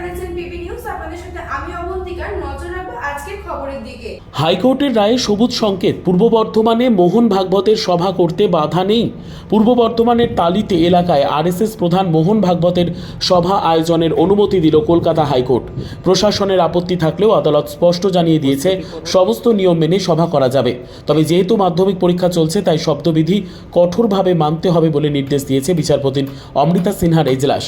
দেখছেন PB news. আপনাদের সাথে আমি অবন্তিকার। নজর রাখবো আজকের খবরের দিকে। হাইকোর্টের রায়ে সবুজ সংকেত। পূর্ব বর্ধমানে মোহন ভাগবতের সভা করতে বাধা নেই। পূর্ব বর্ধমানের তালিতে এলাকায় আরএসএস প্রধান মোহন ভাগবতের সভা আয়োজনের অনুমতি দিল কলকাতা হাইকোর্ট। প্রশাসনের আপত্তি থাকলেও আদালত স্পষ্ট জানিয়ে দিয়েছে সমস্ত নিয়ম মেনে সভা করা যাবে। তবে যেহেতু মাধ্যমিক পরীক্ষা চলছে তাই শব্দবিধি কঠোরভাবে মানতে হবে বলে নির্দেশ দিয়েছে বিচারপতি অমৃতা সিনহার এজলাস।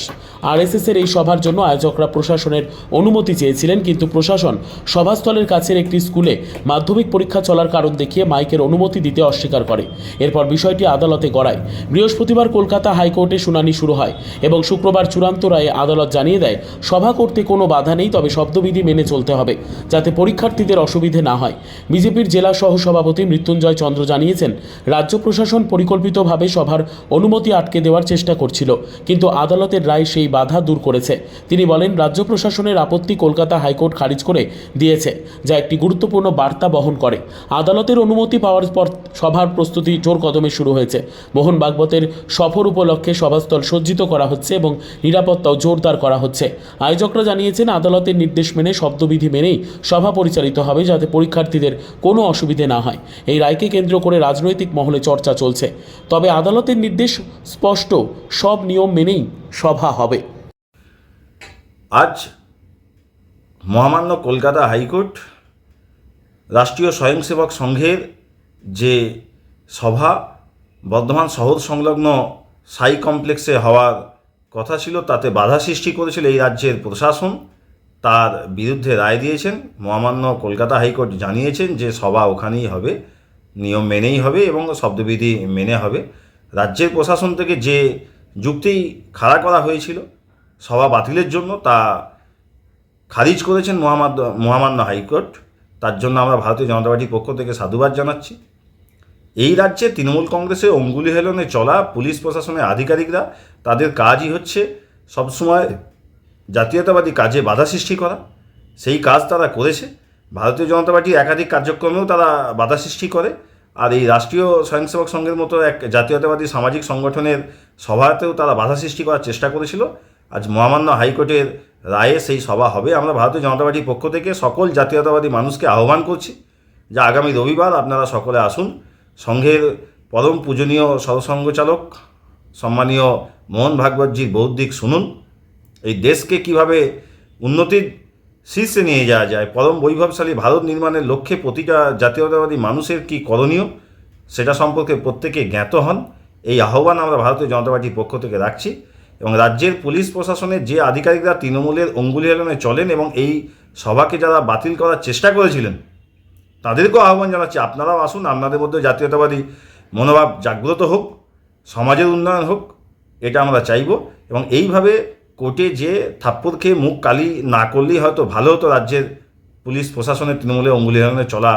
আরএসএসের এই সভার জন্য আয়োজকরা প্রশাসনের অনুমতি চেয়েছিলেন, কিন্তু প্রশাসন সভাস্থলের কাছের একটি স্কুলে মাধ্যমিক পরীক্ষা চলার কারণ দেখিয়ে মাইকের অনুমতি দিতে অস্বীকার করে। এরপর বিষয়টি আদালতে গড়ায়। বৃহস্পতিবার কলকাতা হাইকোর্টে শুনানি শুরু হয় এবং শুক্রবার চূড়ান্ত রায়ে আদালত জানিয়ে দেয় সভা করতে কোনো বাধা নেই, তবে শব্দবিধি মেনে চলতে হবে যাতে পরীক্ষার্থীদের অসুবিধে না হয়। বিজেপির জেলা সহসভাপতি মৃত্যুঞ্জয় চন্দ্র জানিয়েছেন, রাজ্য প্রশাসন পরিকল্পিতভাবে সভার অনুমতি আটকে দেওয়ার চেষ্টা করছিল, কিন্তু আদালতের রায় সেই বাধা দূর করেছে। তিনি বলেন, রাজ্য প্রশাসনের আপত্তি কলকাতা হাইকোর্ট খারিজ করে দিয়েছে, যা একটি গুরুত্বপূর্ণ বার্তা বহন করে। আদালতের অনুমতি পাওয়ার পর সভার প্রস্তুতি জোর কদমে শুরু হয়েছে। মোহন ভাগবতের সফর উপলক্ষে সভাস্থল সজ্জিত করা হচ্ছে এবং নিরাপত্তাও জোরদার করা হচ্ছে। আয়োজকরা জানিয়েছেন, আদালতের নির্দেশ মেনে শব্দবিধি মেনেই সভা পরিচালিত হবে যাতে পরীক্ষার্থীদের কোনো অসুবিধে না হয়। এই রায়কে কেন্দ্র করে রাজনৈতিক মহলে চর্চা চলছে, তবে আদালতের নির্দেশ স্পষ্ট, সব নিয়ম মেনেই সভা হবে। আজ মহামান্য কলকাতা হাইকোর্ট রাষ্ট্রীয় স্বয়ংসেবক সংঘের যে সভা বর্ধমান শহর সংলগ্ন সাই কমপ্লেক্সে হওয়ার কথা ছিল তাতে বাধা সৃষ্টি করেছিল এই রাজ্যের প্রশাসন, তার বিরুদ্ধে রায় দিয়েছেন। মহামান্য কলকাতা হাইকোর্ট জানিয়েছেন যে সভা ওখানেই হবে, নিয়ম মেনেই হবে এবং শব্দবিধি মেনে হবে। রাজ্যের প্রশাসন থেকে যে যুক্তি খাড়া করা হয়েছিল সভা বাতিলের জন্য তা খারিজ করেছেন মহামান্য হাইকোর্ট। তার জন্য আমরা ভারতীয় জনতা পার্টির পক্ষ থেকে সাধুবাদ জানাচ্ছি। এই রাজ্যে তৃণমূল কংগ্রেসের অঙ্গুলি হেলনে চলা পুলিশ প্রশাসনের আধিকারিকরা, তাদের কাজই হচ্ছে সবসময় জাতীয়তাবাদী কাজে বাধা সৃষ্টি করা। সেই কাজ তারা করেছে। ভারতীয় জনতা পার্টির একাধিক কার্যক্রমেও তারা বাধা সৃষ্টি করে, আর এই রাষ্ট্রীয় স্বয়ংসেবক সংঘের মতো এক জাতীয়তাবাদী সামাজিক সংগঠনের সভাতেও তারা বাধা সৃষ্টি করার চেষ্টা করেছিল। আজ মহামান্য হাইকোর্টের রায়ে সেই সভা হবে। আমরা ভারতীয় জনতা পার্টির পক্ষ থেকে সকল জাতীয়তাবাদী মানুষকে আহ্বান করছি যে আগামী রবিবার আপনারা সকলে আসুন। সংঘের পরম পূজনীয় সরসংঘচালক সম্মানীয় মোহন ভাগবতজির বৌদ্ধিক শুনুন। এই দেশকে কিভাবে উন্নতির শীর্ষে নিয়ে যাওয়া যায়, পরম বৈভবশালী ভারত নির্মাণের লক্ষ্যে প্রতিটা জাতীয়তাবাদী মানুষের কি করণীয় সেটা সম্পর্কে প্রত্যেকে জ্ঞাত হন। এই আহ্বান আমরা ভারতীয় জনতা পার্টির পক্ষ থেকে রাখছি এবং রাজ্যের পুলিশ প্রশাসনের যে আধিকারিকরা তৃণমূলের অঙ্গুলি হেলনে চলেন এবং এই সভাকে যারা বাতিল করার চেষ্টা করেছিলেন তাদেরকেও আহ্বান জানাচ্ছি, আপনারাও আসুন। আপনাদের মধ্যে জাতীয়তাবাদী মনোভাব জাগ্রত হোক, সমাজের উন্নয়ন হোক, এটা আমরা চাইব। এবং এইভাবে কোর্টে যে থাপ্পড় খেয়ে মুখ কালি না করলেই হয়তো ভালো হতো রাজ্যের পুলিশ প্রশাসনের তৃণমূলের অঙ্গুলি হেলনে চলা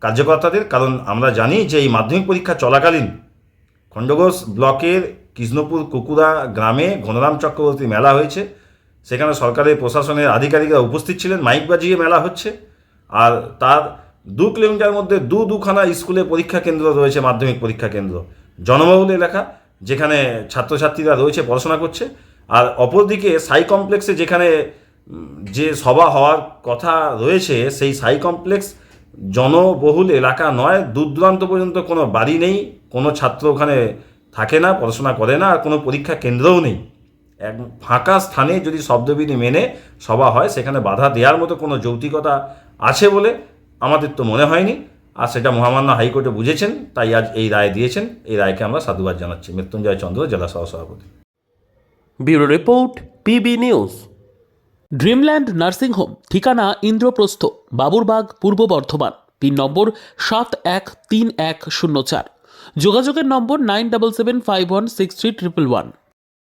কার্যকর্তাদের। কারণ আমরা জানি যে এই মাধ্যমিক পরীক্ষা চলাকালীন খণ্ডঘোষ ব্লকের কৃষ্ণপুর কুকুরা গ্রামে ঘনরাম চক্রবর্তী মেলা হয়েছে। সেখানে সরকারের প্রশাসনের আধিকারিকরা উপস্থিত ছিলেন। মাইক বাজিয়ে মেলা হচ্ছে, আর তার 2 কিলোমিটার মধ্যে দুখানা স্কুলে পরীক্ষা কেন্দ্র রয়েছে, মাধ্যমিক পরীক্ষা কেন্দ্র, জনবহুল এলাকা যেখানে ছাত্রছাত্রীরা রয়েছে, পড়াশোনা করছে। আর অপরদিকে সাই কমপ্লেক্সে যেখানে যে সভা হওয়ার কথা রয়েছে সেই সাই কমপ্লেক্স জনবহুল এলাকা নয়, দূর দূরান্ত পর্যন্ত কোনো বাড়ি নেই, কোনো ছাত্র ওখানে থাকে না, পড়াশোনা করে না, আর কোনো পরীক্ষা কেন্দ্রও নেই। এক ফাঁকা স্থানে যদি শব্দবিধি মেনে সভা হয় সেখানে বাধা দেওয়ার মতো কোনো যৌক্তিকতা আছে বলে আমাদের তো মনে হয়নি। আর সেটা মহামান্য হাইকোর্টে বুঝেছেন, তাই আজ এই রায় দিয়েছেন। এই রায়কে আমরা সাধুবাদ জানাচ্ছি। মৃত্যুঞ্জয় চন্দ্র, জেলা সহসভাপতি। Bureau report, PB news. Dreamland nursing home, ঠিকানা ইন্দ্রপ্রস্থ, বাবুরবাগ, পূর্ব বর্ধমান। পিন নম্বর 713104। যোগাযোগের নম্বর 9775163111।